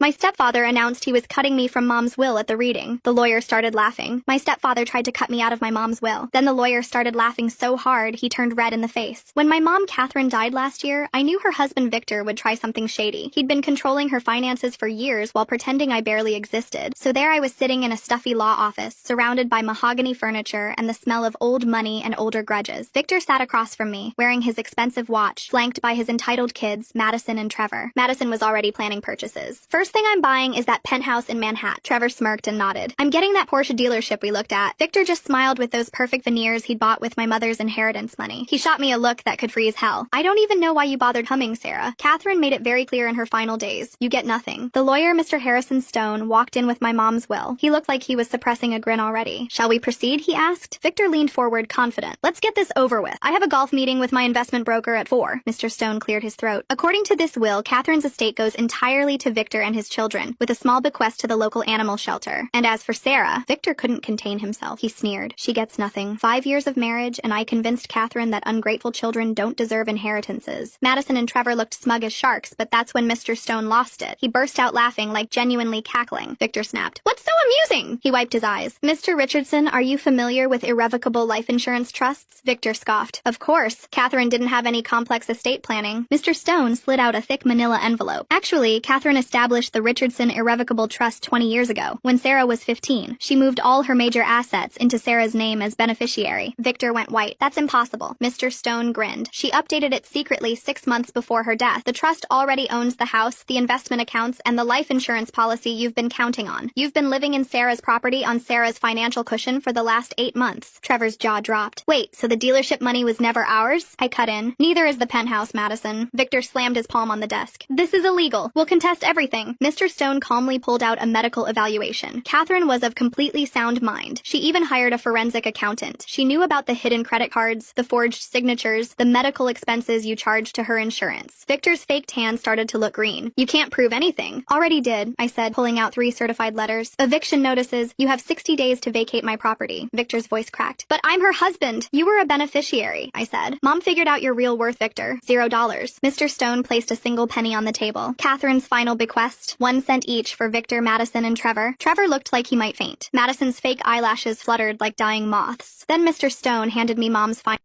My stepfather announced he was cutting me from Mom's will at the reading. The lawyer started laughing. My stepfather tried to cut me out of my mom's will. Then the lawyer started laughing so hard he turned red in the face. When my mom Catherine died last year, I knew her husband Victor would try something shady. He'd been controlling her finances for years while pretending I barely existed. So there I was sitting in a stuffy law office, surrounded by mahogany furniture and the smell of old money and older grudges. Victor sat across from me, wearing his expensive watch, flanked by his entitled kids, Madison and Trevor. Madison was already planning purchases. First thing I'm buying is that penthouse in Manhattan. Trevor smirked and nodded. I'm getting that Porsche dealership we looked at. Victor just smiled with those perfect veneers he'd bought with my mother's inheritance money. He shot me a look that could freeze hell. I don't even know why you bothered coming, Sarah. Catherine made it very clear in her final days. You get nothing. The lawyer, Mr. Harrison Stone, walked in with my mom's will. He looked like he was suppressing a grin already. Shall we proceed, he asked. Victor leaned forward, confident. Let's get this over with. I have a golf meeting with my investment broker at 4. Mr. Stone cleared his throat. According to this will, Catherine's estate goes entirely to Victor and his children, with a small bequest to the local animal shelter. And as for Sarah, Victor couldn't contain himself. He sneered. She gets nothing. 5 years of marriage, and I convinced Catherine that ungrateful children don't deserve inheritances. Madison and Trevor looked smug as sharks, but that's when Mr. Stone lost it. He burst out laughing, like genuinely cackling. Victor snapped. What's so amusing? He wiped his eyes. Mr. Richardson, are you familiar with irrevocable life insurance trusts? Victor scoffed. Of course. Catherine didn't have any complex estate planning. Mr. Stone slid out a thick manila envelope. Actually, Catherine established the Richardson Irrevocable Trust 20 years ago, when Sarah was 15. She moved all her major assets into Sarah's name as beneficiary. Victor went white. That's impossible. Mr. Stone grinned. She updated it secretly 6 months before her death. The trust already owns the house, the investment accounts, and the life insurance policy you've been counting on. You've been living in Sarah's property on Sarah's financial cushion for the last 8 months. Trevor's jaw dropped. Wait, so the dealership money was never ours? I cut in. Neither is the penthouse, Madison. Victor slammed his palm on the desk. This is illegal. We'll contest everything. Mr. Stone calmly pulled out a medical evaluation. Catherine was of completely sound mind. She even hired a forensic accountant. She knew about the hidden credit cards, the forged signatures, the medical expenses you charged to her insurance. Victor's faked hand started to look green. You can't prove anything. Already did, I said, pulling out 3 certified letters. Eviction notices. You have 60 days to vacate my property. Victor's voice cracked. But I'm her husband. You were a beneficiary, I said. Mom figured out your real worth, Victor. $0. Mr. Stone placed a single penny on the table. Catherine's final bequest, 1 cent each for Victor, Madison, and Trevor. Trevor looked like he might faint. Madison's fake eyelashes fluttered like dying moths. Then Mr. Stone handed me Mom's final